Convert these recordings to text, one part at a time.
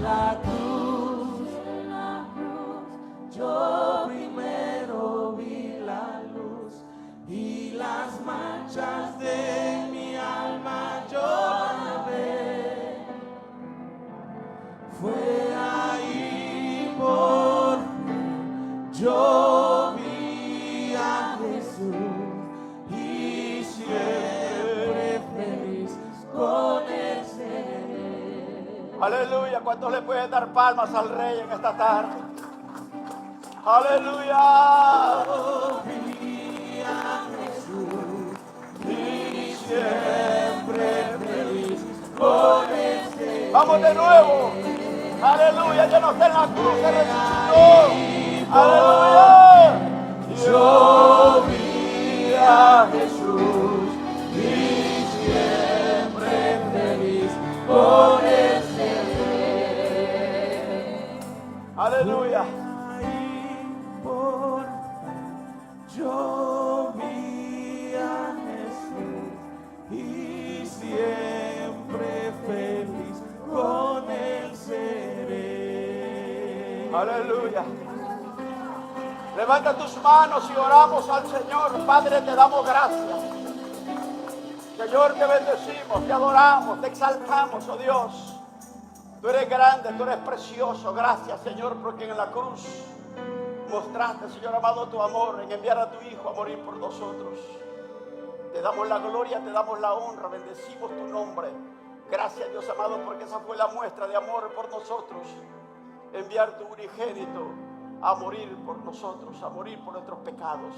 la cruz, yo primero vi la luz y las manchas de mi alma yo lavé. Fue ahí por fin yo vi a Jesús y siempre feliz con él seré. Aleluya. ¿Cuántos le pueden dar palmas al Rey en esta tarde? Aleluya. Yo vi a Jesús y siempre feliz con él seré. Vamos de nuevo. Aleluya. Ya no está en la cruz, se resucitó. Aleluya. Yo vi a Jesús y siempre feliz con él seré. Aleluya. Ahí por yo vi a Jesús y siempre feliz con él seré. Aleluya. Levanta tus manos y oramos al Señor. Padre, te damos gracias. Señor, te bendecimos, te adoramos, te exaltamos, oh Dios. Tú eres grande, tú eres precioso. Gracias, Señor, porque en la cruz mostraste, Señor amado, tu amor en enviar a tu Hijo a morir por nosotros. Te damos la gloria, te damos la honra, bendecimos tu nombre. Gracias, Dios amado, porque esa fue la muestra de amor por nosotros. Enviar tu unigénito a morir por nosotros, a morir por nuestros pecados.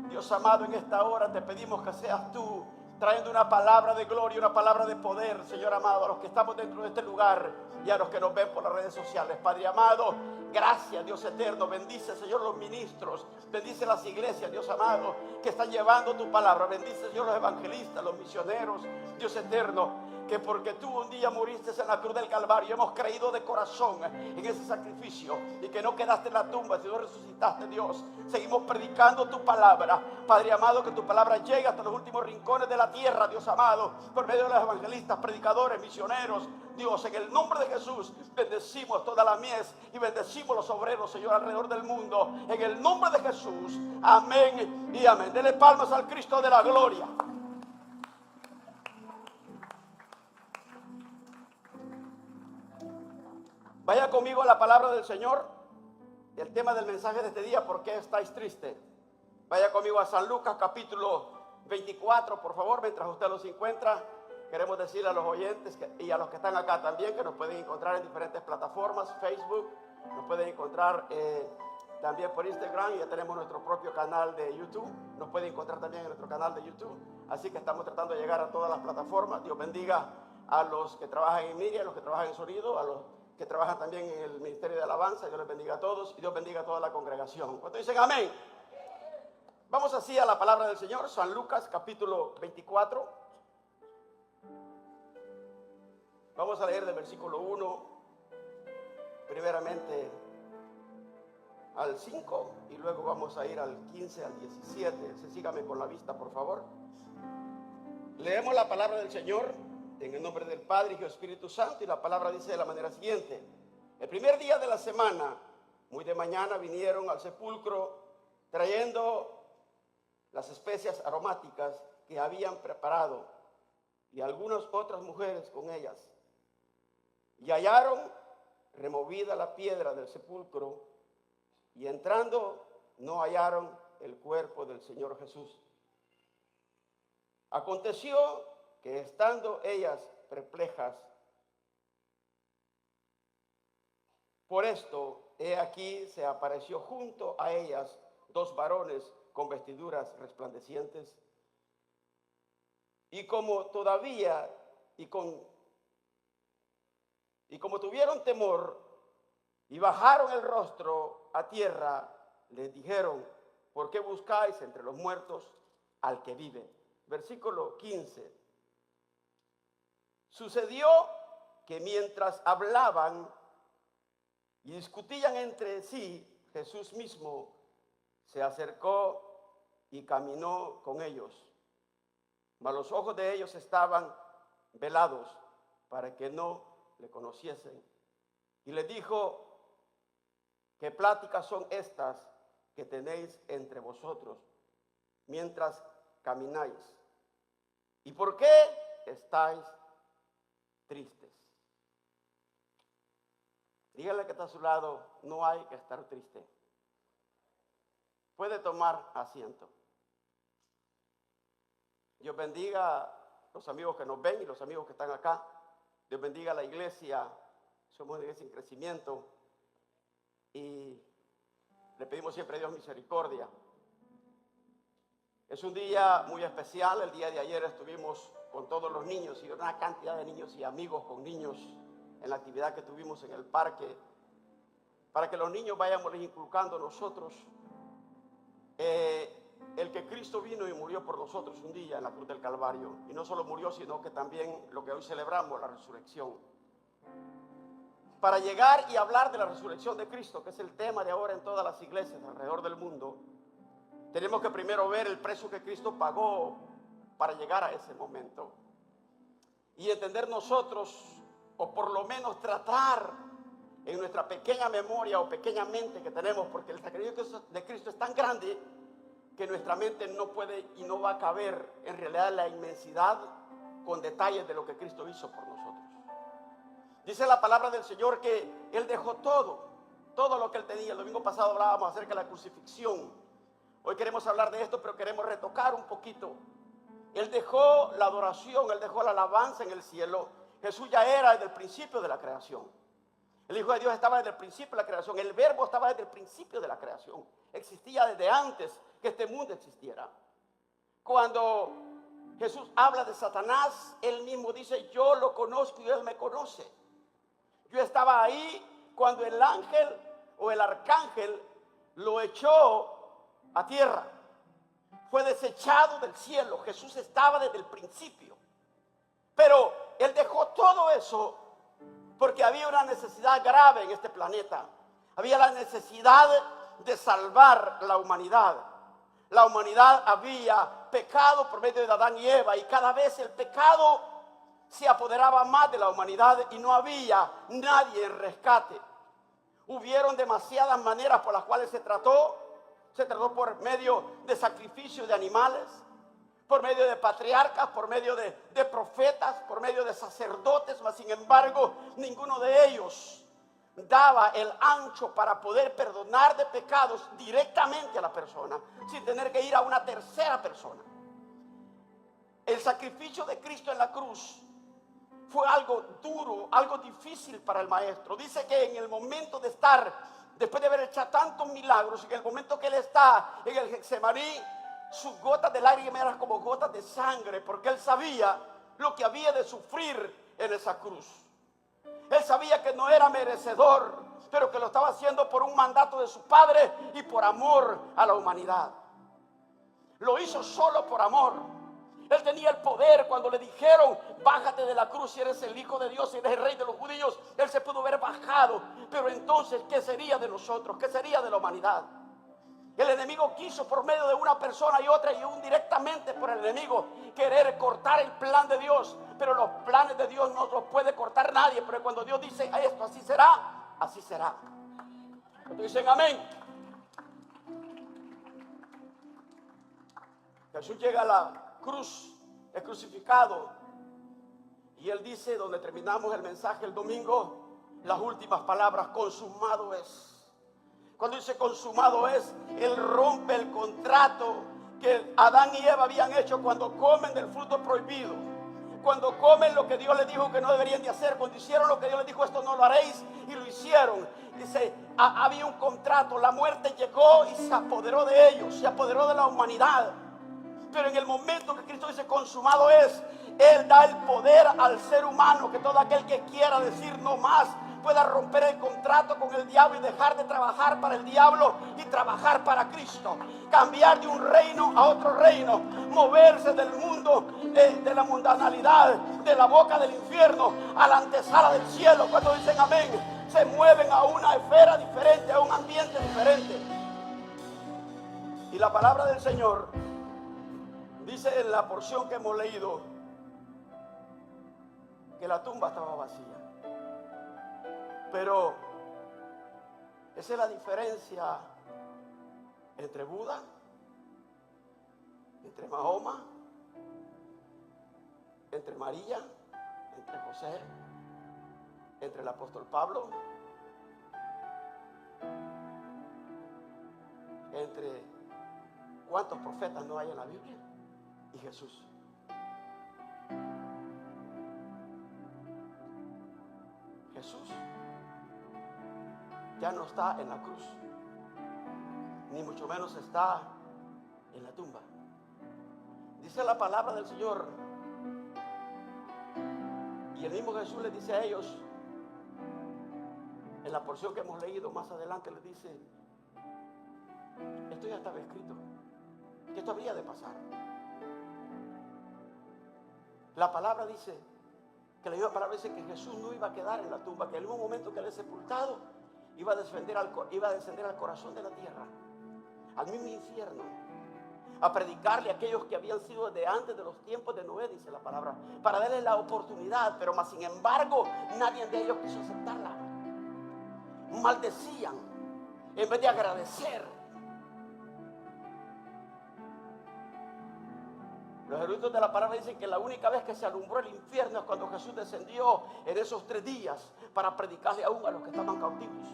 Dios amado, en esta hora te pedimos que seas tú trayendo una palabra de gloria, una palabra de poder, Señor amado, a los que estamos dentro de este lugar y a los que nos ven por las redes sociales. Padre amado, gracias, Dios eterno. Bendice, Señor, los ministros, bendice las iglesias, Dios amado, que están llevando tu palabra. Bendice, Señor, los evangelistas, los misioneros, Dios eterno, que porque tú un día muriste en la cruz del Calvario, hemos creído de corazón en ese sacrificio y que no quedaste en la tumba, sino resucitaste, Dios. Seguimos predicando tu palabra, Padre amado, que tu palabra llegue hasta los últimos rincones de la tierra, Dios amado, por medio de los evangelistas, predicadores, misioneros. Dios, en el nombre de Jesús, bendecimos toda la mies y bendecimos los obreros, Señor, alrededor del mundo. En el nombre de Jesús, amén y amén. Dele palmas al Cristo de la gloria. Vaya conmigo a la palabra del Señor. El tema del mensaje de este día: ¿por qué estáis tristes? Vaya conmigo a San Lucas capítulo 24, por favor, mientras usted los encuentra. Queremos decirle a los oyentes y a los que están acá también que nos pueden encontrar en diferentes plataformas: Facebook, nos pueden encontrar también por Instagram, y ya tenemos nuestro propio canal de YouTube. Nos pueden encontrar también en nuestro canal de YouTube. Así que estamos tratando de llegar a todas las plataformas. Dios bendiga a los que trabajan en media, a los que trabajan en sonido, a los que trabajan también en el Ministerio de Alabanza. Dios les bendiga a todos y Dios bendiga a toda la congregación. ¿Cuántos dicen amén? Vamos así a la palabra del Señor. San Lucas capítulo 24. Vamos a leer del versículo 1 primeramente al 5 y luego vamos a ir al 15 al 17. Sígame con la vista, por favor. Leemos la palabra del Señor en el nombre del Padre, Hijo y Espíritu Santo, y la palabra dice de la manera siguiente: el primer día de la semana, muy de mañana, vinieron al sepulcro trayendo las especias aromáticas que habían preparado, y algunas otras mujeres con ellas, y hallaron removida la piedra del sepulcro, y entrando no hallaron el cuerpo del Señor Jesús. Aconteció que estando ellas perplejas por esto, he aquí se apareció junto a ellas dos varones con vestiduras resplandecientes, y como tuvieron temor y bajaron el rostro a tierra, les dijeron: ¿por qué buscáis entre los muertos al que vive? Versículo 15. Sucedió que mientras hablaban y discutían entre sí, Jesús mismo se acercó y caminó con ellos, mas los ojos de ellos estaban velados para que no le conociesen. Y les dijo: ¿qué pláticas son estas que tenéis entre vosotros mientras camináis? ¿Y por qué estáis tristes? Dígale que está a su lado: no hay que estar triste. Puede tomar asiento. Dios bendiga a los amigos que nos ven y los amigos que están acá. Dios bendiga a la iglesia. Somos una iglesia en crecimiento y le pedimos siempre a Dios misericordia. Es un día muy especial. El día de ayer estuvimos con todos los niños y una cantidad de niños y amigos con niños en la actividad que tuvimos en el parque, para que los niños vayamos inculcando nosotros el que Cristo vino y murió por nosotros un día en la cruz del Calvario. Y no solo murió, sino que también lo que hoy celebramos, la resurrección. Para llegar y hablar de la resurrección de Cristo, que es el tema de ahora en todas las iglesias alrededor del mundo, tenemos que primero ver el precio que Cristo pagó para llegar a ese momento. Y entender nosotros, o por lo menos tratar en nuestra pequeña memoria o pequeña mente que tenemos, porque el sacrificio de Cristo es tan grande que nuestra mente no puede y no va a caber en realidad la inmensidad con detalles de lo que Cristo hizo por nosotros. Dice la palabra del Señor que Él dejó todo lo que Él tenía. El domingo pasado hablábamos acerca de la crucifixión. Hoy queremos hablar de esto, pero queremos retocar un poquito. Él dejó la adoración, Él dejó la alabanza en el cielo. Jesús ya era desde el principio de la creación. El Hijo de Dios estaba desde el principio de la creación. El Verbo estaba desde el principio de la creación. Existía desde antes que este mundo existiera. Cuando Jesús habla de Satanás, Él mismo dice: yo lo conozco y Él me conoce. Yo estaba ahí cuando el ángel o el arcángel lo echó a tierra. Fue desechado del cielo. Jesús estaba desde el principio. Pero Él dejó todo eso porque había una necesidad grave en este planeta. Había la necesidad de salvar la humanidad. La humanidad había pecado por medio de Adán y Eva, y cada vez el pecado se apoderaba más de la humanidad y no había nadie en rescate. Hubieron demasiadas maneras por las cuales se trató por medio de sacrificios de animales, por medio de patriarcas, por medio de profetas, por medio de sacerdotes, mas sin embargo ninguno de ellos daba el ancho para poder perdonar de pecados directamente a la persona, sin tener que ir a una tercera persona. El sacrificio de Cristo en la cruz fue algo duro, algo difícil para el maestro. Dice que en el momento de estar, después de haber hecho tantos milagros, en el momento que él está en el Getsemaní, sus gotas de lágrimas eran como gotas de sangre, porque él sabía lo que había de sufrir en esa cruz. Él sabía que no era merecedor, pero que lo estaba haciendo por un mandato de su Padre y por amor a la humanidad. Lo hizo solo por amor. Él tenía el poder. Cuando le dijeron: bájate de la cruz si eres el Hijo de Dios y eres el Rey de los judíos, él se pudo haber bajado. Pero entonces, ¿qué sería de nosotros? ¿Qué sería de la humanidad? El enemigo quiso, por medio de una persona y otra, y aún directamente por el enemigo, querer cortar el plan de Dios. Pero los planes de Dios no los puede cortar nadie. Pero cuando Dios dice: a esto así será, así será. Cuando dicen amén. Jesús llega a la cruz, es crucificado, y él dice, donde terminamos el mensaje el domingo, las últimas palabras: consumado es. Cuando dice consumado es, él rompe el contrato que Adán y Eva habían hecho cuando comen del fruto prohibido, cuando comen lo que Dios les dijo que no deberían de hacer, cuando hicieron lo que Dios les dijo: esto no lo haréis, y lo hicieron. Dice, había un contrato, la muerte llegó y se apoderó de ellos, se apoderó de la humanidad. Pero en el momento que Cristo dice consumado es, Él da el poder al ser humano, que todo aquel que quiera decir no más, pueda romper el contrato con el diablo y dejar de trabajar para el diablo y trabajar para Cristo. Cambiar de un reino a otro reino, moverse del mundo de la mundanalidad, de la boca del infierno a la antesala del cielo. Cuando dicen amén, se mueven a una esfera diferente, a un ambiente diferente. Y la palabra del Señor dice en la porción que hemos leído que la tumba estaba vacía. Pero esa es la diferencia entre Buda, entre Mahoma, entre María, entre José, entre el apóstol Pablo, entre cuántos profetas no hay en la Biblia y Jesús. Jesús ya no está en la cruz, ni mucho menos está en la tumba. Dice la palabra del Señor, y el mismo Jesús les dice a ellos, en la porción que hemos leído más adelante, les dice: esto ya estaba escrito, que esto habría de pasar. La palabra dice, que la misma palabra dice que Jesús no iba a quedar en la tumba, que en un momento que él es sepultado, iba a descender al corazón de la tierra, al mismo infierno, a predicarle a aquellos que habían sido de antes de los tiempos de Noé, dice la palabra, para darles la oportunidad, pero más sin embargo, nadie de ellos quiso aceptarla. Maldecían en vez de agradecer. Los eruditos de la palabra dicen que la única vez que se alumbró el infierno es cuando Jesús descendió en esos 3 días para predicarle aún a los que estaban cautivos.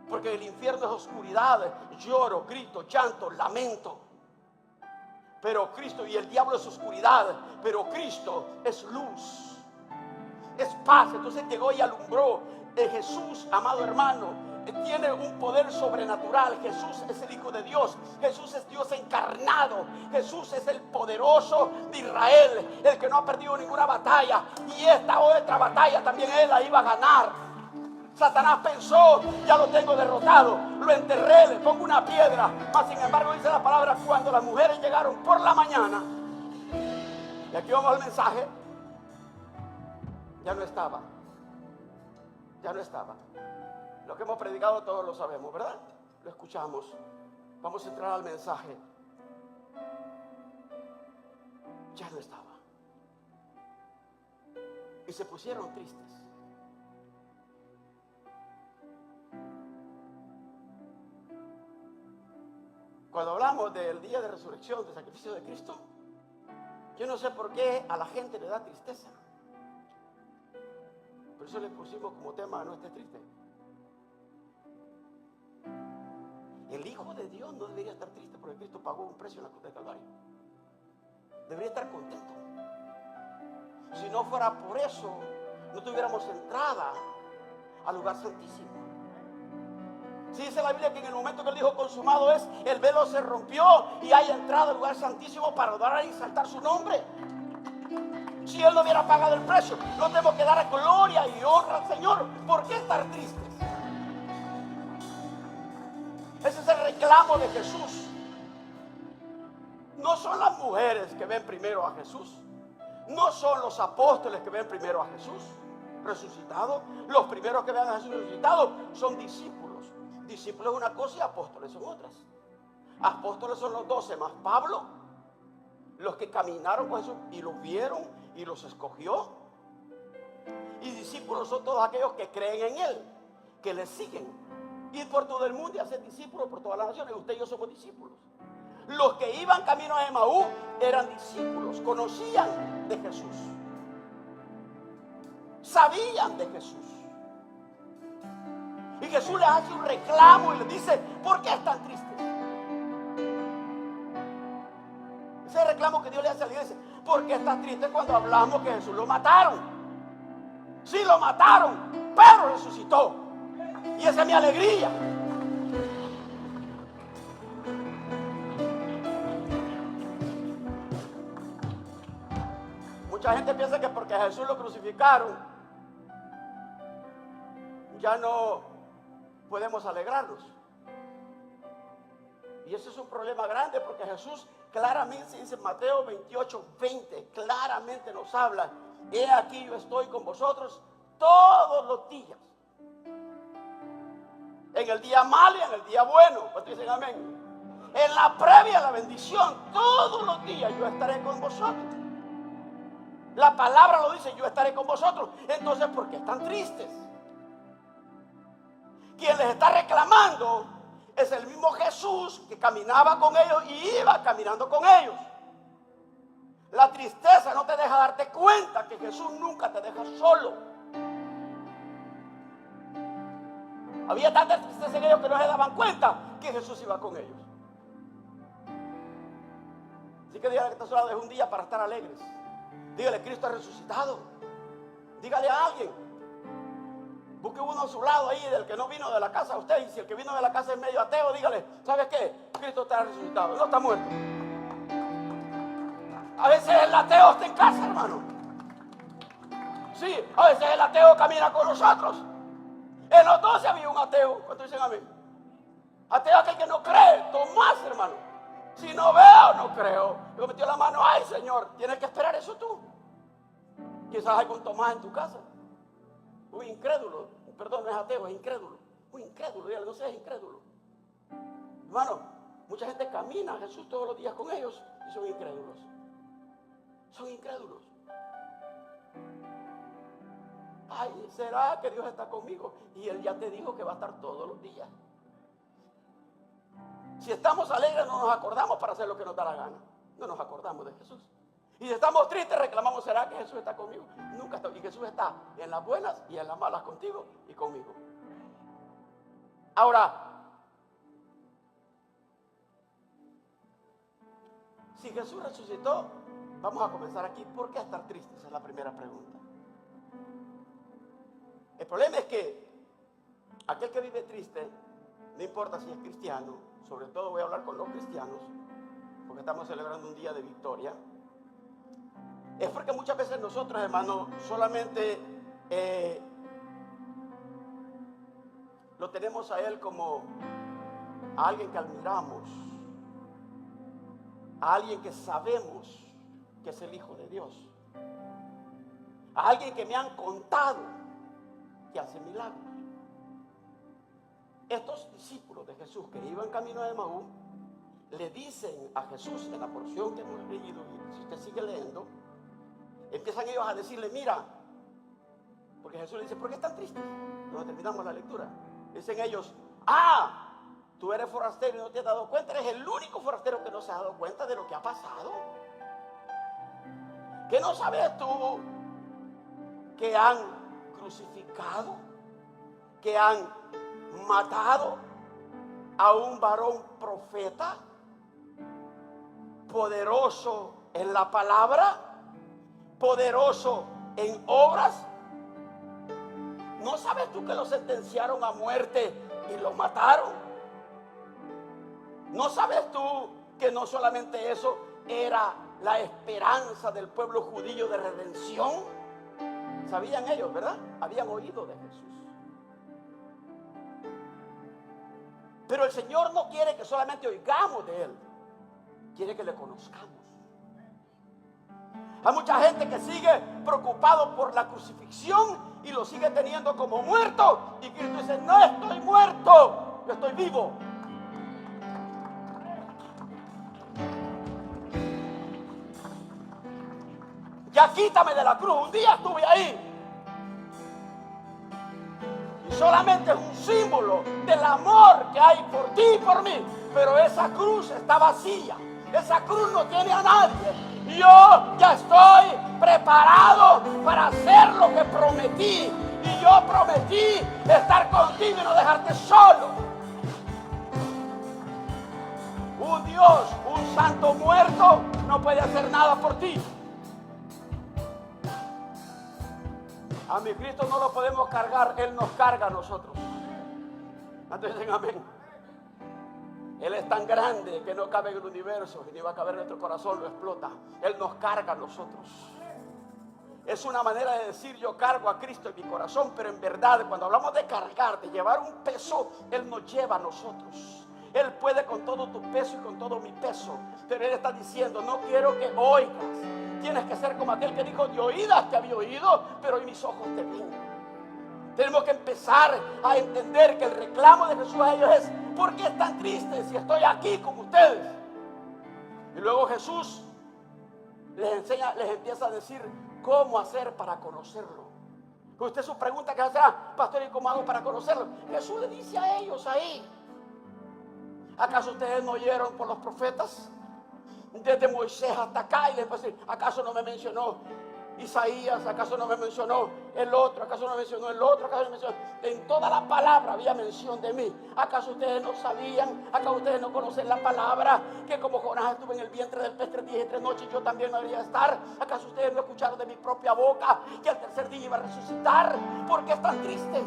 Porque el infierno es oscuridad, lloro, grito, llanto, lamento. Pero Cristo, y el diablo es oscuridad, pero Cristo es luz, es paz. Entonces llegó y alumbró. Jesús, amado hermano, tiene un poder sobrenatural. Jesús es el Hijo de Dios. Jesús es Dios encarnado. Jesús es el poderoso de Israel, el que no ha perdido ninguna batalla. Y esta otra batalla también él la iba a ganar. Satanás pensó: ya lo tengo derrotado, lo enterré, le pongo una piedra. Mas sin embargo dice la palabra, cuando las mujeres llegaron por la mañana, y aquí vamos al mensaje, ya no estaba. Ya no estaba. Lo que hemos predicado todos lo sabemos, ¿verdad? Lo escuchamos. Vamos a entrar al mensaje. Ya no estaba. Y se pusieron tristes. Cuando hablamos del día de resurrección, del sacrificio de Cristo, yo no sé por qué a la gente le da tristeza. Por eso le pusimos como tema: no estés triste. El Hijo de Dios no debería estar triste porque Cristo pagó un precio en la cruz del Calvario. Debería estar contento. Si no fuera por eso, no tuviéramos entrada al lugar santísimo. Si dice la Biblia que en el momento que él dijo consumado es, el velo se rompió y hay entrada al lugar santísimo para adorar y exaltar su nombre. Si él no hubiera pagado el precio, no tenemos que dar gloria y honra al Señor. ¿Por qué estar tristes? Ese es el reclamo de Jesús. No son las mujeres que ven primero a Jesús. No son los apóstoles que ven primero a Jesús resucitado. Los primeros que ven a Jesús resucitado son discípulos. Discípulos es una cosa y apóstoles son otras. Apóstoles son los 12 más Pablo, los que caminaron con Jesús y los vieron y los escogió. Y discípulos son todos aquellos que creen en él, que le siguen. Ir por todo el mundo y hacer discípulos por todas las naciones. Usted y yo somos discípulos. Los que iban camino a Emaús eran discípulos, conocían de Jesús, sabían de Jesús. Y Jesús les hace un reclamo y les dice: ¿por qué están tristes? Ese reclamo que Dios le hace a la iglesia: ¿por qué están tristes cuando hablamos que Jesús lo mataron? Sí, lo mataron, pero resucitó. Y esa es mi alegría. Mucha gente piensa que porque a Jesús lo crucificaron, ya no podemos alegrarnos. Y eso es un problema grande, porque Jesús claramente dice en Mateo 28:20, claramente nos habla: he aquí yo estoy con vosotros todos los días. En el día malo y en el día bueno. ¿Cuántos dicen amén? En la previa a la bendición, todos los días yo estaré con vosotros. La palabra lo dice: yo estaré con vosotros. Entonces, ¿por qué están tristes? quien les está reclamando es el mismo Jesús que caminaba con ellos y iba caminando con ellos. La tristeza no te deja darte cuenta que Jesús nunca te deja solo. Había tanta tristeza en ellos que no se daban cuenta que Jesús iba con ellos. Así que dígale que está a su lado, es un día para estar alegres. Dígale, Cristo ha resucitado. Dígale a alguien. Busque uno a su lado ahí, del que no vino de la casa a usted. Y si el que vino de la casa es medio ateo, dígale, ¿sabes qué? Cristo está resucitado, no está muerto. A veces el ateo está en casa, hermano. Sí, a veces el ateo camina con nosotros. En los 12 había un ateo. ¿Cuántos dicen amén? Ateo es aquel que no cree. Tomás, hermano. Si no veo, no creo. Le metió la mano, ay Señor, tienes que esperar eso tú. Quizás hay un Tomás en tu casa. Un incrédulo. Perdón, no es ateo, es incrédulo. Un incrédulo, dígale, no seas incrédulo. Hermano, mucha gente camina a Jesús todos los días con ellos y son incrédulos. Son incrédulos. Ay, ¿será que Dios está conmigo? Y Él ya te dijo que va a estar todos los días. Si estamos alegres no nos acordamos para hacer lo que nos da la gana. No nos acordamos de Jesús. Y si estamos tristes reclamamos, ¿será que Jesús está conmigo? Nunca está. Y Jesús está en las buenas y en las malas contigo y conmigo. Ahora, si Jesús resucitó, vamos a comenzar aquí. ¿Por qué estar tristes? Esa es la primera pregunta. El problema es que aquel que vive triste, no importa si es cristiano, sobre todo voy a hablar con los cristianos, porque estamos celebrando un día de victoria, es porque muchas veces nosotros, hermanos, solamente lo tenemos a Él como a alguien que admiramos, a alguien que sabemos que es el Hijo de Dios, a alguien que me han contado que hace milagros. Estos discípulos de Jesús que iban camino de Emaús le dicen a Jesús en la porción que hemos leído, y si usted sigue leyendo, empiezan ellos a decirle, mira, porque Jesús le dice, ¿por qué están tristes? Cuando terminamos la lectura, dicen ellos, tú eres forastero y no te has dado cuenta, eres el único forastero que no se ha dado cuenta de lo que ha pasado. ¿Qué no sabes tú que han crucificado, que han matado a un varón profeta, poderoso en la palabra, poderoso en obras? ¿No sabes tú que lo sentenciaron a muerte y lo mataron? ¿No sabes tú que no solamente eso era la esperanza del pueblo judío de redención? Sabían ellos, ¿verdad? Habían oído de Jesús. Pero el Señor no quiere que solamente oigamos de Él, quiere que le conozcamos. Hay mucha gente que sigue preocupado por la crucifixión y lo sigue teniendo como muerto. Y Cristo dice, no estoy muerto, yo estoy vivo. Ya quítame de la cruz. Un día estuve ahí. Y solamente es un símbolo del amor que hay por ti y por mí. Pero esa cruz está vacía. Esa cruz no tiene a nadie. Yo ya estoy preparado para hacer lo que prometí. Y yo prometí estar contigo y no dejarte solo. Un Dios, un santo muerto, no puede hacer nada por ti. A mi Cristo no lo podemos cargar, Él nos carga a nosotros. ¿Cuántos dicen amén? Él es tan grande que no cabe en el universo y ni va a caber en nuestro corazón, lo explota. Él nos carga a nosotros. Es una manera de decir yo cargo a Cristo en mi corazón, pero en verdad cuando hablamos de cargar, de llevar un peso, Él nos lleva a nosotros. Él puede con todo tu peso y con todo mi peso, pero Él está diciendo, no quiero que oigas. Tienes que ser como aquel que dijo, de oídas te había oído, pero hoy mis ojos te ven. Tenemos que empezar a entender que el reclamo de Jesús a ellos es, ¿por qué están tristes si estoy aquí con ustedes? Y luego Jesús les empieza a decir cómo hacer para conocerlo. Usted su pregunta que será, pastor, ¿y cómo hago para conocerlo? Jesús le dice a ellos ahí. ¿Acaso ustedes no oyeron por los profetas? Desde Moisés hasta acá, y después, ¿acaso no me mencionó Isaías? ¿Acaso no me mencionó el otro? ¿Acaso no me mencionó el otro? ¿Acaso no me mencionó? En toda la palabra había mención de mí. ¿Acaso ustedes no sabían? ¿Acaso ustedes no conocen la palabra? Que como Jonás estuve en el vientre del pez 3 días y 3 noches, yo también debería estar. ¿Acaso ustedes no escucharon de mi propia boca que al tercer día iba a resucitar? ¿Por qué están tristes?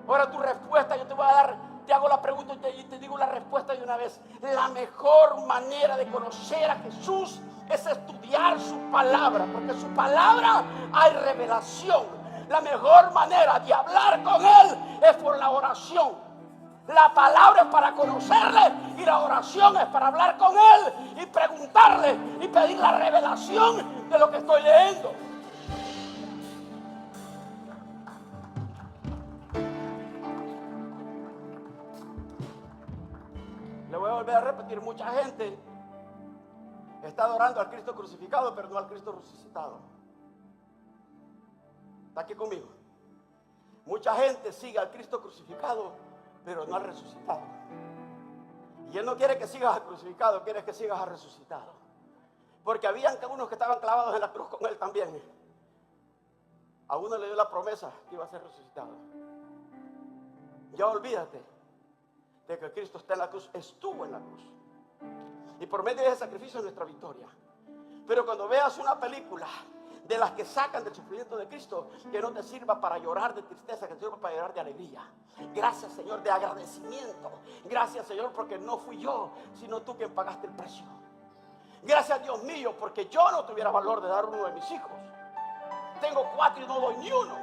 Ahora tu respuesta, yo te voy a dar, te hago la pregunta y te digo la respuesta de una vez. La mejor manera de conocer a Jesús es estudiar su palabra, porque en su palabra hay revelación. La mejor manera de hablar con Él es por la oración. La palabra es para conocerle y la oración es para hablar con Él y preguntarle y pedir la revelación de lo que estoy leyendo. Le voy a volver a repetir, mucha gente está adorando al Cristo crucificado, pero no al Cristo resucitado. ¿Está aquí conmigo? Mucha gente sigue al Cristo crucificado, pero no al resucitado. Y Él no quiere que sigas al crucificado, quiere que sigas al resucitado. Porque habían unos que estaban clavados en la cruz con Él también. A uno le dio la promesa que iba a ser resucitado. Ya olvídate de que Cristo está en la cruz, estuvo en la cruz. Y por medio de ese sacrificio es nuestra victoria. Pero cuando veas una película de las que sacan del sufrimiento de Cristo, que no te sirva para llorar de tristeza, que te sirva para llorar de alegría. Gracias, Señor, de agradecimiento. Gracias, Señor, porque no fui yo, sino tú quien pagaste el precio. Gracias, Dios mío, porque yo no tuviera valor de dar uno de mis hijos. Tengo 4 y no doy ni uno.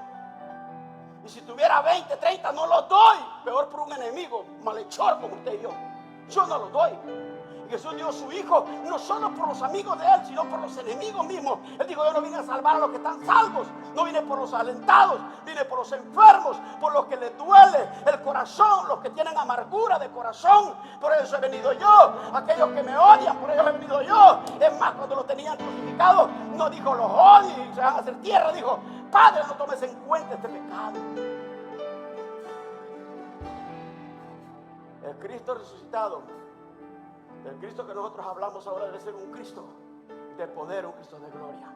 Y si tuviera 20, 30, no los doy. Peor por un enemigo malhechor como usted y yo. Yo no los doy. Y Jesús dio a su Hijo no solo por los amigos de Él, sino por los enemigos mismos. Él dijo, yo no vine a salvar a los que están salvos. No vine por los alentados. Vine por los enfermos, por los que les duele el corazón, los que tienen amargura de corazón. Por eso he venido yo. Aquellos que me odian, por ellos he venido yo. Es más, cuando lo tenían crucificado, no dijo los odio y se van a hacer tierra. Dijo, Padre, no tomes en cuenta este pecado. El Cristo resucitado, el Cristo que nosotros hablamos ahora, debe ser un Cristo de poder, un Cristo de gloria.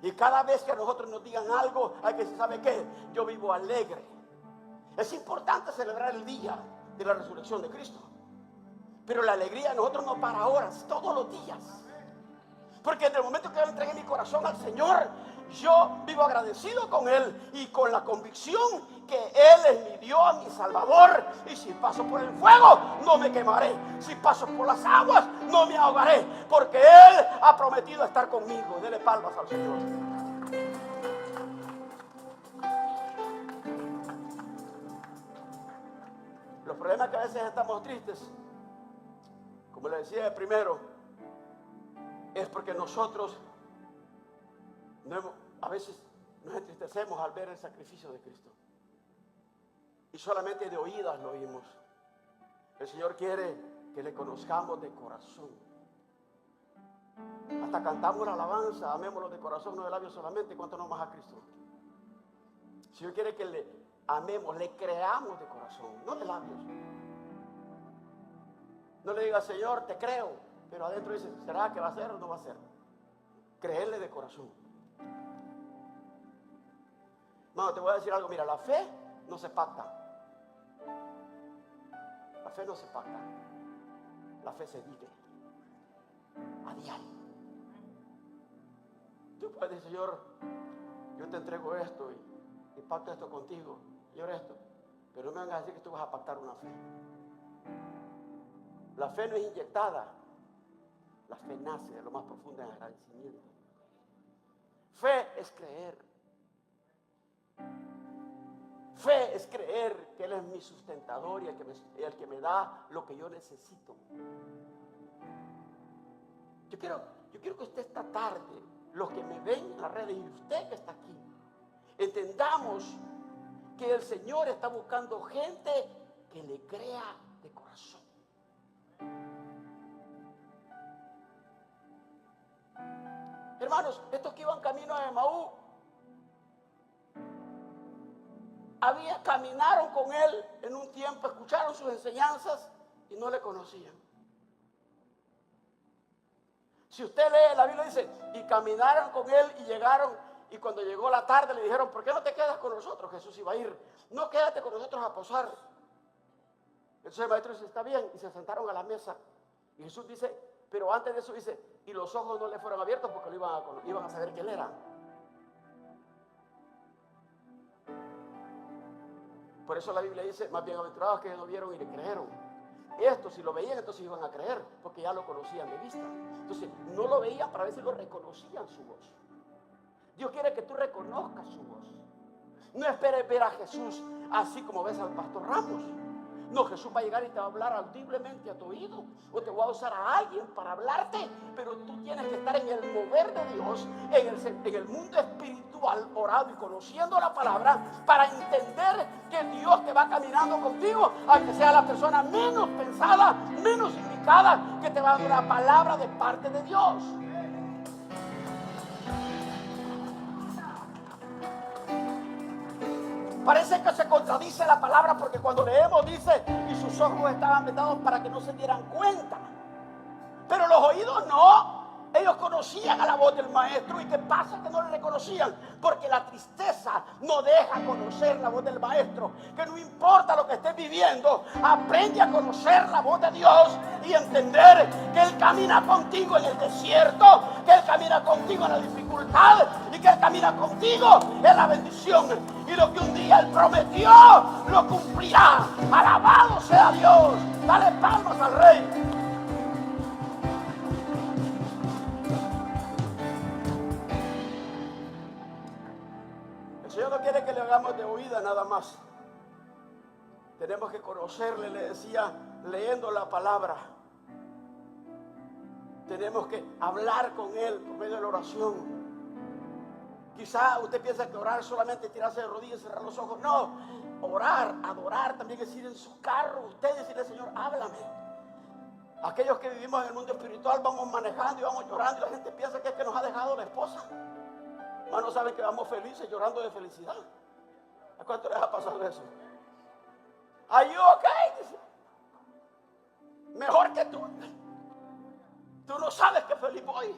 Y cada vez que a nosotros nos digan algo, hay que decir, ¿sabe qué? Yo vivo alegre. Es importante celebrar el día de la resurrección de Cristo. Pero la alegría de nosotros no para horas, todos los días. Porque en el momento que yo entregué mi corazón al Señor, yo vivo agradecido con Él y con la convicción que Él es mi Dios, mi Salvador. Y si paso por el fuego, no me quemaré. Si paso por las aguas, no me ahogaré. Porque Él ha prometido estar conmigo. Dele palmas al Señor. Los problemas que a veces estamos tristes, como le decía de primero, es porque nosotros a veces nos entristecemos al ver el sacrificio de Cristo. Y solamente de oídas lo oímos. El Señor quiere que le conozcamos de corazón. Hasta cantamos la alabanza, amémoslo de corazón, no de labios solamente, cuanto no más a Cristo. El Señor quiere que le amemos, le creamos de corazón, no de labios. No le diga, Señor, te creo, pero adentro dice, ¿será que va a ser o no va a ser? Creerle de corazón. No, te voy a decir algo, mira, la fe no se pacta. La fe no se pacta. La fe se vive a diario. Tú puedes decir, Señor, yo te entrego esto y pacto esto contigo, Señor, esto. Pero no me vengas a decir que tú vas a pactar una fe. La fe no es inyectada. La fe nace de lo más profundo del agradecimiento. Fe es creer. Fe es creer que Él es mi sustentador y el que me da lo que yo necesito. Yo quiero que usted esta tarde, los que me ven en las redes y usted que está aquí, entendamos que el Señor está buscando gente que le crea de corazón. Hermanos, estos que iban camino a Emaú, caminaron con él en un tiempo, escucharon sus enseñanzas y no le conocían. Si usted lee, la Biblia dice, y caminaron con él y llegaron, y cuando llegó la tarde le dijeron, ¿por qué no te quedas con nosotros? Jesús iba a ir, no quédate con nosotros a posar. Entonces el maestro dice, está bien, y se sentaron a la mesa. Y Jesús dice, pero antes de eso dice, y los ojos no le fueron abiertos porque lo iban a saber quién era. Por eso la Biblia dice, más bienaventurados que no vieron y le creyeron. Esto, si lo veían, entonces iban a creer, porque ya lo conocían de vista. Entonces, no lo veían para ver si lo reconocían su voz. Dios quiere que tú reconozcas su voz. No esperes ver a Jesús así como ves al pastor Ramos. No, Jesús va a llegar y te va a hablar audiblemente a tu oído, o te va a usar a alguien para hablarte, pero tú tienes que estar en el mover de Dios, en el mundo espiritual, orado y conociendo la palabra, para entender que Dios te va caminando contigo, aunque sea la persona menos pensada, menos indicada, que te va a dar una palabra de parte de Dios. Parece que se contradice la palabra, porque cuando leemos dice, y sus ojos estaban vendados para que no se dieran cuenta. Pero los oídos no. Ellos conocían a la voz del maestro. ¿Y qué pasa? Que no le reconocían, porque la tristeza no deja conocer la voz del maestro. Que no importa lo que estés viviendo, aprende a conocer la voz de Dios y entender que Él camina contigo en el desierto, que Él camina contigo en la dificultad y que Él camina contigo en la bendición. Y lo que un día Él prometió, lo cumplirá. Alabado sea Dios. Dale palmas al Rey. El Señor no quiere que le hagamos de oída nada más. Tenemos que conocerle, le decía, leyendo la palabra. Tenemos que hablar con Él por medio de la oración. Quizá usted piensa que orar solamente es tirarse de rodillas y cerrar los ojos. No, orar, adorar también es ir en su carro, usted decirle, Señor, háblame. Aquellos que vivimos en el mundo espiritual vamos manejando y vamos llorando y la gente piensa que es que nos ha dejado la esposa. No saben que vamos felices, llorando de felicidad. ¿A cuánto les ha pasado eso? ¿Are you okay? Dice. Mejor que tú. Tú no sabes qué feliz voy.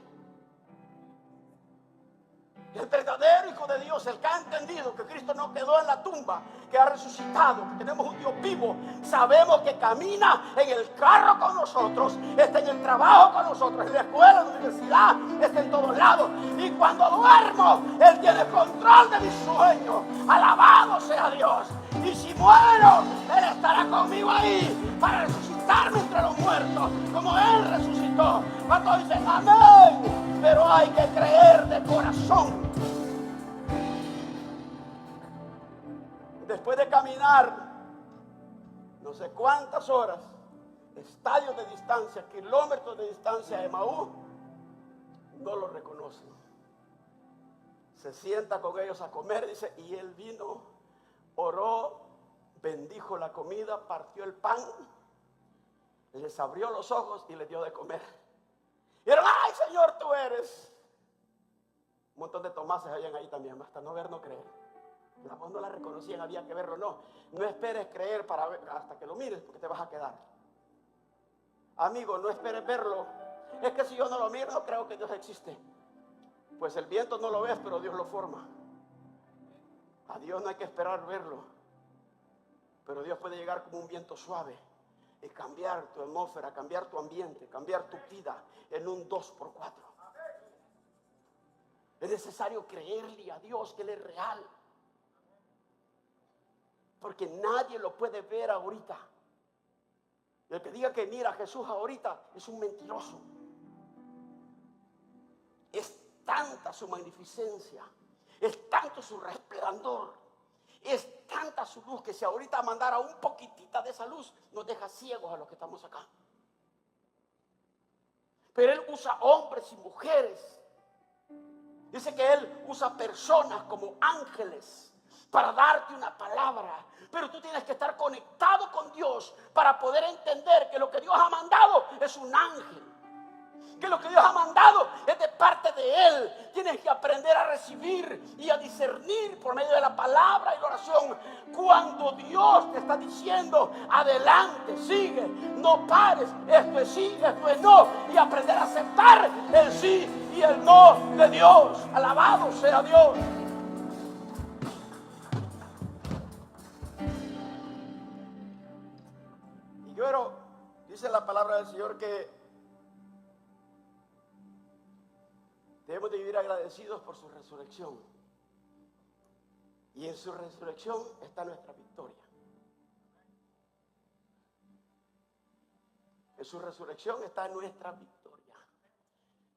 El verdadero Hijo de Dios, el que ha entendido que Cristo no quedó en la tumba, que ha resucitado, que tenemos un Dios vivo, sabemos que camina en el carro con nosotros, está en el trabajo con nosotros, en la escuela, en la universidad, está en todos lados. Y cuando duermo, Él tiene control de mis sueños. Alabado sea Dios. Y si muero, Él estará conmigo ahí para resucitarme entre los muertos, como Él resucitó. Cuando dicen amén, pero hay que creer de corazón. Después de caminar no sé cuántas horas, estadios de distancia, kilómetros de distancia a Emaú, no lo reconocen. Se sienta con ellos a comer, dice, y él vino, oró, bendijo la comida, partió el pan, les abrió los ojos y les dio de comer. Y dijeron, ay Señor, tú eres. Un montón de Tomases habían ahí también, hasta no ver, no creer. La voz no la reconocían, había que verlo. No esperes creer para ver, hasta que lo mires, porque te vas a quedar. Amigo, no esperes verlo. Es que si yo no lo miro, no creo que Dios existe. Pues el viento no lo ves, pero Dios lo forma. A Dios no hay que esperar verlo, pero Dios puede llegar como un viento suave y cambiar tu atmósfera, cambiar tu ambiente, cambiar tu vida en un 2x4. Es necesario creerle a Dios que Él es real, porque nadie lo puede ver ahorita. El que diga que mira a Jesús ahorita es un mentiroso. Es tanta su magnificencia, es tanto su resplandor, es tanta su luz, que si ahorita mandara un poquitita de esa luz, nos deja ciegos a los que estamos acá. Pero Él usa hombres y mujeres. Dice que Él usa personas como ángeles para darte una palabra. Pero tú tienes que estar conectado con Dios para poder entender que lo que Dios ha mandado es un ángel. Que lo que Dios ha mandado es de parte de Él. Tienes que aprender a recibir y a discernir por medio de la palabra y la oración. Cuando Dios te está diciendo, adelante, sigue, no pares, esto es sí, esto es no. Y aprender a aceptar el sí y el no de Dios. Alabado sea Dios. Y yo dice la palabra del Señor que debemos de vivir agradecidos por su resurrección. Y en su resurrección está nuestra victoria. En su resurrección está nuestra victoria.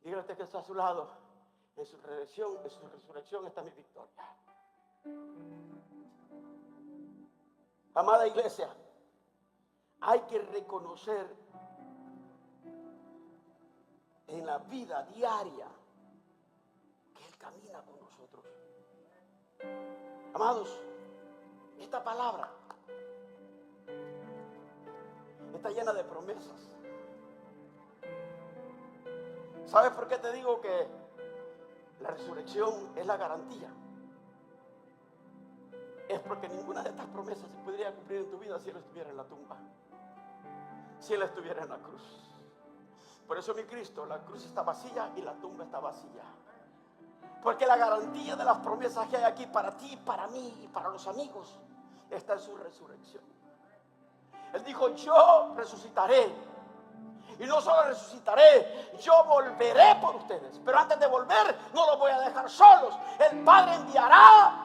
Dígale a usted que está a su lado. En su resurrección está mi victoria. Amada iglesia, hay que reconocer en la vida diaria que Él camina con nosotros. Amados, esta palabra está llena de promesas. ¿Sabes por qué te digo que la resurrección es la garantía? Es porque ninguna de estas promesas se podría cumplir en tu vida si Él estuviera en la tumba, si Él estuviera en la cruz. Por eso, mi Cristo, la cruz está vacía y la tumba está vacía. Porque la garantía de las promesas que hay aquí para ti, para mí y para los amigos está en su resurrección. Él dijo, yo resucitaré. Y no solo resucitaré, yo volveré por ustedes. Pero antes de volver, no los voy a dejar solos. El Padre enviará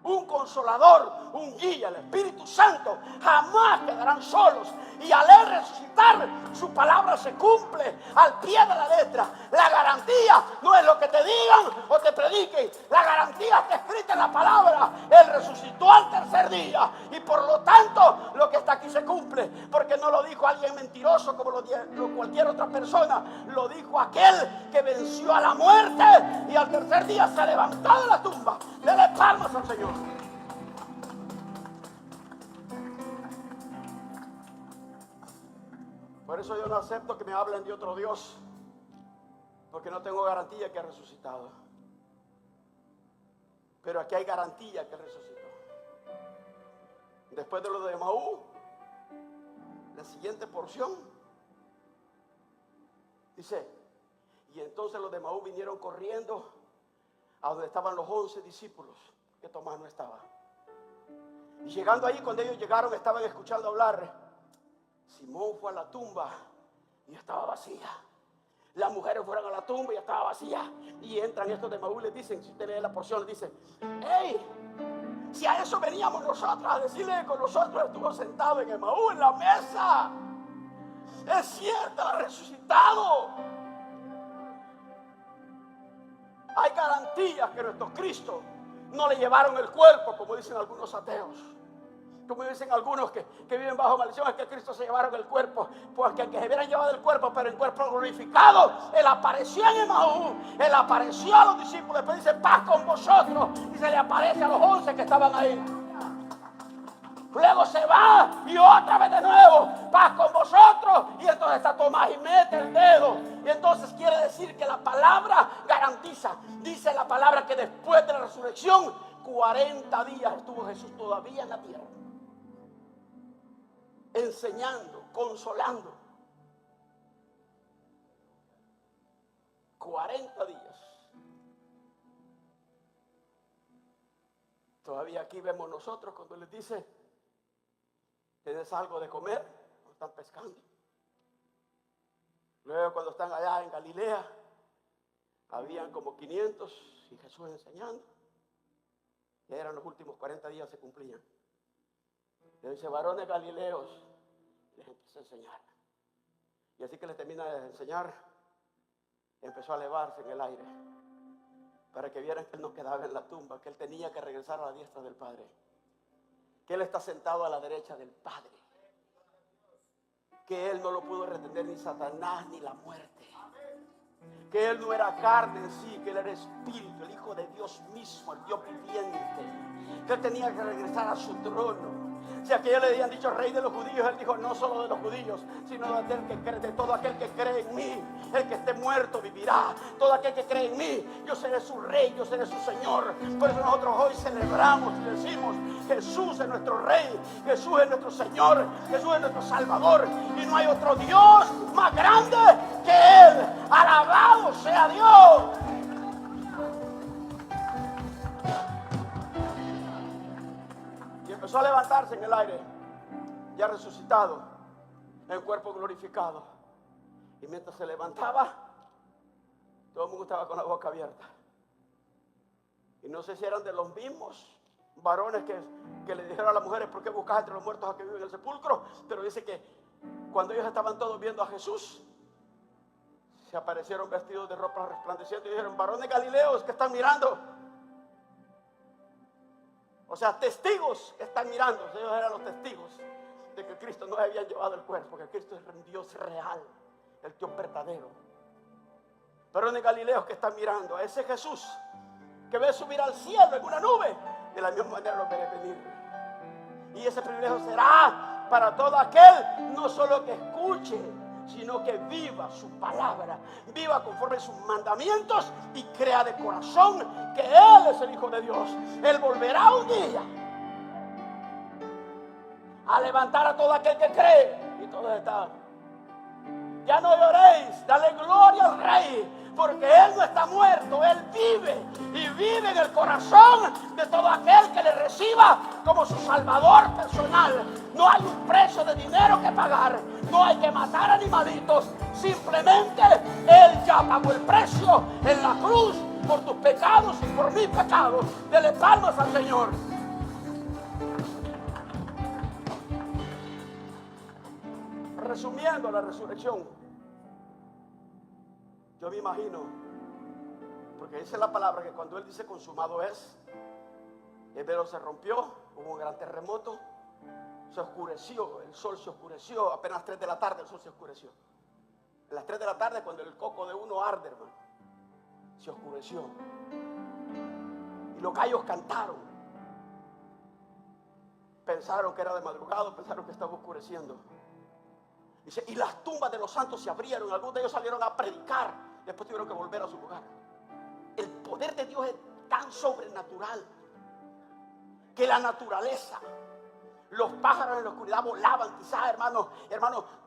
un consolador, un guía, el Espíritu Santo. Jamás quedarán solos. Y al Él resucitar, su palabra se cumple al pie de la letra. La garantía no es lo que te digan o te prediquen. La garantía está escrita en la palabra. Él resucitó al tercer día. Y por lo tanto, lo que está aquí se cumple. Porque no lo dijo alguien mentiroso como lo cualquier otra persona. Lo dijo aquel que venció a la muerte y al tercer día se levantó de la tumba. Dele palmas al Señor. Por eso yo no acepto que me hablen de otro Dios, porque no tengo garantía que ha resucitado. Pero aquí hay garantía que resucitó. Después de lo de Emaú, la siguiente porción dice, y entonces los de Emaú vinieron corriendo a donde estaban los 11 discípulos, que Tomás no estaba. Y llegando ahí, cuando ellos llegaron, estaban escuchando hablar. Simón fue a la tumba y estaba vacía. Las mujeres fueron a la tumba y estaba vacía. Y entran estos de Emaú y les dicen, si usted lee la porción, les dicen, hey, si a eso veníamos nosotros a decirle que con nosotros estuvo sentado en Emaú en la mesa. Es cierto, ha resucitado. Hay garantías que nuestro Cristo no le llevaron el cuerpo, como dicen algunos ateos. Como dicen algunos que viven bajo maldición, es que Cristo se llevaron el cuerpo, porque que se hubieran llevado el cuerpo, pero en cuerpo glorificado. Él apareció en Emaú, Él apareció a los discípulos, después dice paz con vosotros, y se le aparece a los 11 que estaban ahí. Luego se va y otra vez de nuevo, paz con vosotros, y entonces está Tomás y mete el dedo. Y entonces quiere decir que la palabra garantiza. Dice la palabra que después de la resurrección 40 días estuvo Jesús todavía en la tierra, enseñando, consolando. 40 días. Todavía aquí vemos nosotros cuando les dice, ¿tienes algo de comer? No están pescando. Luego cuando están allá en Galilea, habían como 500 y Jesús enseñando. Ya eran los últimos 40 días, se cumplían. Le dice, varones galileos, les empezó a enseñar. Y así que les termina de enseñar, empezó a elevarse en el aire, para que vieran que Él no quedaba en la tumba, que Él tenía que regresar a la diestra del Padre, que Él está sentado a la derecha del Padre, que Él no lo pudo retener ni Satanás ni la muerte, que Él no era carne en sí, que Él era espíritu, el Hijo de Dios mismo, el Dios viviente, que Él tenía que regresar a su trono. Si a aquellos le habían dicho rey de los judíos, él dijo no solo de los judíos, sino de todo aquel que cree en mí. El que esté muerto vivirá. Todo aquel que cree en mí, yo seré su rey, yo seré su Señor. Por eso nosotros hoy celebramos y decimos: Jesús es nuestro rey, Jesús es nuestro Señor, Jesús es nuestro Salvador. Y no hay otro Dios más grande que Él. Alabado sea Dios. Y empezó a levantarse en el aire, ya resucitado, en cuerpo glorificado. Y mientras se levantaba, todo el mundo estaba con la boca abierta. Y no sé si eran de los mismos varones que le dijeron a las mujeres: ¿por qué buscas entre los muertos a que viven en el sepulcro? Pero dice que cuando ellos estaban todos viendo a Jesús, se aparecieron vestidos de ropa resplandeciente y dijeron: varones galileos que están mirando. O sea, testigos que están mirando. Ellos eran los testigos de que Cristo no había llevado el cuerpo, que Cristo es un Dios real, el Dios verdadero. Varones galileos que están mirando a ese Jesús que ve subir al cielo en una nube, de la misma manera lo veré venir. Y ese privilegio será para todo aquel, no solo que escuche, sino que viva su palabra, viva conforme sus mandamientos y crea de corazón que Él es el Hijo de Dios. Él volverá un día a levantar a todo aquel que cree. Y todos están: ya no lloréis, dale gloria al Rey, porque Él no está muerto, Él vive, y vive en el corazón de todo aquel que le reciba como su Salvador personal. No hay un precio de dinero que pagar, no hay que matar animalitos, simplemente Él ya pagó el precio en la cruz por tus pecados y por mis pecados. Dele palmas al Señor. Resumiendo la resurrección, yo me imagino, porque dice la palabra que cuando Él dice consumado es, el velo se rompió, hubo un gran terremoto, se oscureció, el sol se oscureció, apenas 3 de la tarde el sol se oscureció. A las 3 de la tarde, cuando el coco de uno arde, hermano, se oscureció. Y los gallos cantaron. Pensaron que era de madrugada, pensaron que estaba oscureciendo. Dice, y las tumbas de los santos se abrieron, algunos de ellos salieron a predicar, después tuvieron que volver a su lugar. El poder de Dios es tan sobrenatural que la naturaleza, los pájaros en la oscuridad volaban, quizás, hermanos,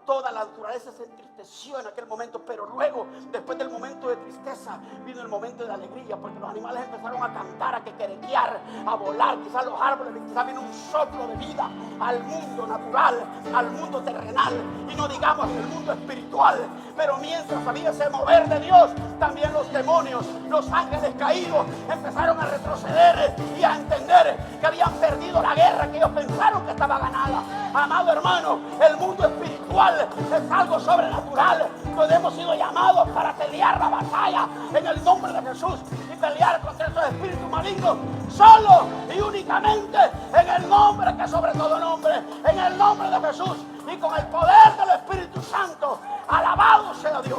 toda la naturaleza se entristeció en aquel momento, pero luego, después del momento de tristeza, vino el momento de alegría, porque los animales empezaron a cantar, a quequerequear, a volar, quizás los árboles, quizás vino un soplo de vida al mundo natural, al mundo terrenal, y no digamos el mundo espiritual. Pero mientras había ese mover de Dios, también los demonios, los ángeles caídos, empezaron a retroceder y a entender que habían perdido la guerra que ellos pensaron que estaba ganada. Amado hermano, el mundo espiritual es algo sobrenatural, donde hemos sido llamados para pelear la batalla en el nombre de Jesús y pelear contra esos espíritus malignos solo y únicamente en el nombre que sobre todo nombre, en el nombre de Jesús y con el poder del Espíritu Santo. Alabado sea Dios.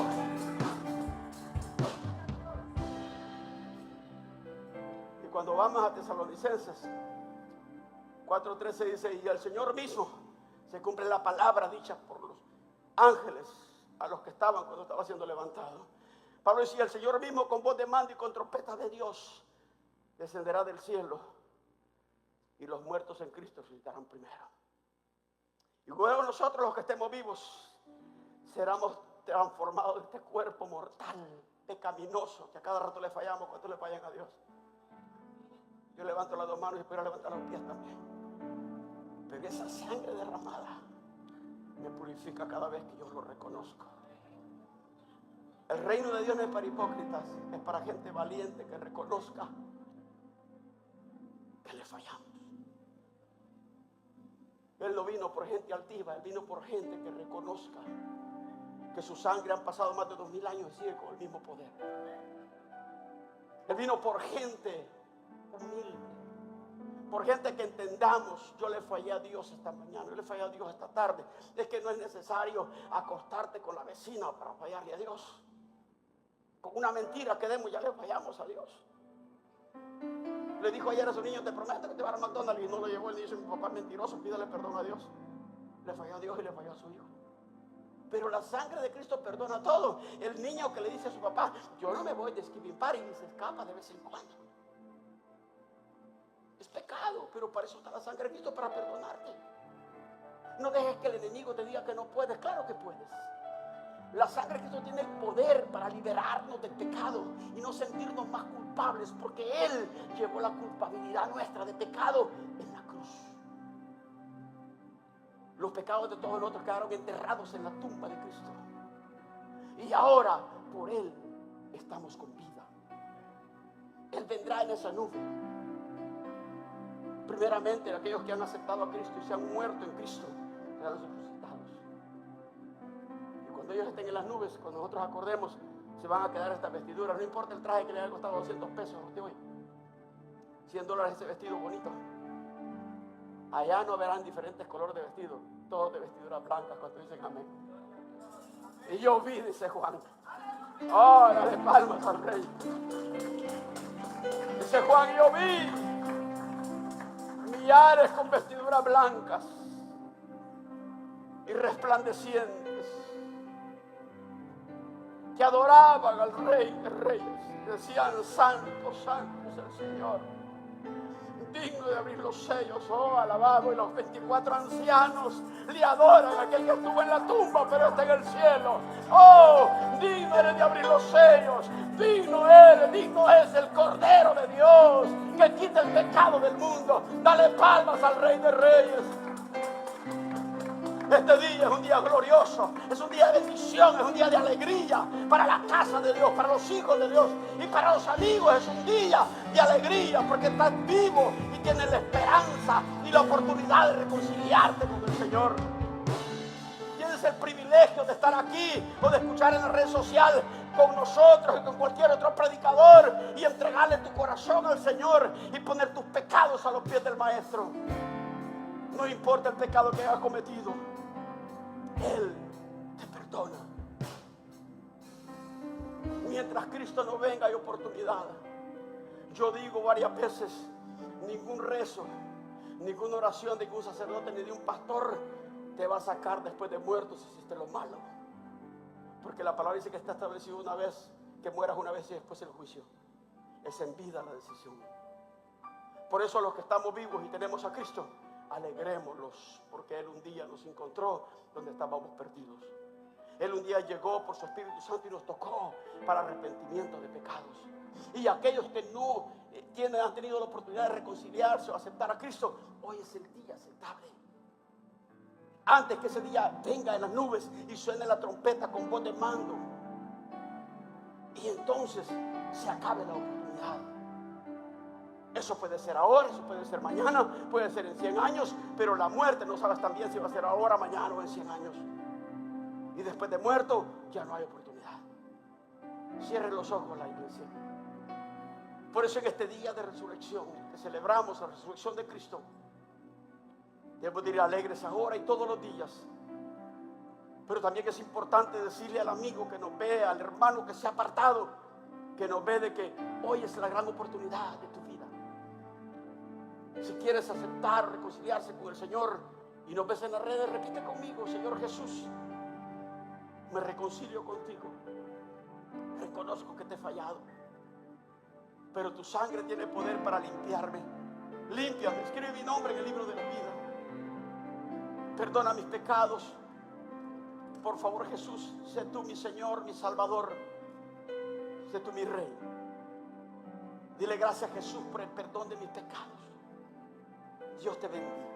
Y cuando vamos a Tesalonicenses 4:13 dice, y el Señor mismo se cumple la palabra dicha por los ángeles a los que estaban cuando estaba siendo levantado. Pablo decía, el Señor mismo con voz de mando y con trompeta de Dios descenderá del cielo y los muertos en Cristo resucitarán primero. Y luego nosotros los que estemos vivos seremos transformados de este cuerpo mortal, pecaminoso, que a cada rato le fallamos. ¿Cuántos le fallan a Dios? Yo levanto las dos manos y espero levantar los pies también. Pero esa sangre derramada me purifica cada vez que yo lo reconozco. El reino de Dios no es para hipócritas, es para gente valiente que reconozca que le fallamos. Él no vino por gente altiva, Él vino por gente que reconozca que su sangre han pasado más de 2000 años y sigue con el mismo poder. Él vino por gente humilde, por gente que entendamos, yo le fallé a Dios esta mañana, yo le fallé a Dios esta tarde. Es que no es necesario acostarte con la vecina para fallarle a Dios. Con una mentira que demos ya le fallamos a Dios. le dijo ayer a su niño, te prometo que te van a McDonald's, y no lo llevó. Él dice, mi papá es mentiroso, pídale perdón a Dios. Le falló a Dios y le falló a su hijo. Pero la sangre de Cristo perdona todo. El niño que le dice a su papá, yo no me voy de skipping party, y se escapa de vez en cuando. Es pecado, pero para eso está la sangre de Cristo, para perdonarte. No dejes que el enemigo te diga que no puedes. Claro que puedes. La sangre de Cristo tiene el poder para liberarnos del pecado y no sentirnos más culpables, porque Él llevó la culpabilidad nuestra de pecado en la cruz. Los pecados de todos nosotros quedaron enterrados en la tumba de Cristo. Y ahora, por Él, estamos con vida. Él vendrá en esa nube. Primeramente, aquellos que han aceptado a Cristo y se han muerto en Cristo, serán resucitados. Y cuando ellos estén en las nubes, cuando nosotros acordemos, se van a quedar estas vestiduras. No importa el traje que le haya costado 200 pesos a usted hoy, $100 ese vestido bonito. Allá no verán diferentes colores de vestido, todos de vestiduras blancas. Cuando dicen amén. Y yo vi, dice Juan. Oh, dale palmas al Rey. Dice Juan, yo vi millares con vestiduras blancas y resplandecientes, que adoraban al Rey de Reyes. Decían, santo, santo es el Señor, digno de abrir los sellos. Oh, alabado. Y los 24 ancianos le adoran a aquel que estuvo en la tumba, pero está en el cielo. Oh, digno eres de abrir los sellos. Digno eres, digno es el Cordero de Dios que quita el pecado del mundo. Dale palmas al Rey de Reyes. Este día es un día glorioso, es un día de bendición, es un día de alegría para la casa de Dios, para los hijos de Dios y para los amigos. Es un día de alegría porque estás vivo y tienes la esperanza y la oportunidad de reconciliarte con el Señor. Tienes el privilegio de estar aquí o de escuchar en la red social con nosotros y con cualquier otro predicador y entregarle tu corazón al Señor y poner tus pecados a los pies del Maestro. No importa el pecado que hayas cometido, Él te perdona. Mientras Cristo no venga hay oportunidad. Yo digo varias veces, ningún rezo, ninguna oración de ningún sacerdote ni de un pastor te va a sacar después de muerto si hiciste lo malo. Porque la palabra dice que está establecido una vez, que mueras una vez y después el juicio. Es en vida la decisión. Por eso los que estamos vivos y tenemos a Cristo, alegrémoslos, porque Él un día nos encontró donde estábamos perdidos. Él un día llegó por su Espíritu Santo y nos tocó para arrepentimiento de pecados. Y aquellos que no han tenido la oportunidad de reconciliarse o aceptar a Cristo, hoy es el día aceptable. Antes que ese día venga en las nubes y suene la trompeta con voz de mando, y entonces se acabe la oportunidad. Eso puede ser ahora, eso puede ser mañana, puede ser en 100 años, pero la muerte no sabes también si va a ser ahora, mañana o en 100 años. Y después de muerto ya no hay oportunidad. Cierren los ojos la iglesia. Por eso en este día de resurrección, que celebramos la resurrección de Cristo, debemos de ir alegres ahora y todos los días. Pero también es importante decirle al amigo que nos ve, al hermano que se ha apartado, que nos ve, de que hoy es la gran oportunidad de tu vida. Si quieres aceptar, reconciliarse con el Señor y nos ves en las redes, repite conmigo: Señor Jesús, me reconcilio contigo. Reconozco que te he fallado, pero tu sangre tiene poder para limpiarme. Límpiame, escribe mi nombre en el libro de la vida. Perdona mis pecados. Por favor, Jesús, sé tú mi Señor, mi Salvador. Sé tú mi Rey. Dile gracias a Jesús por el perdón de mis pecados. Dios te bendiga.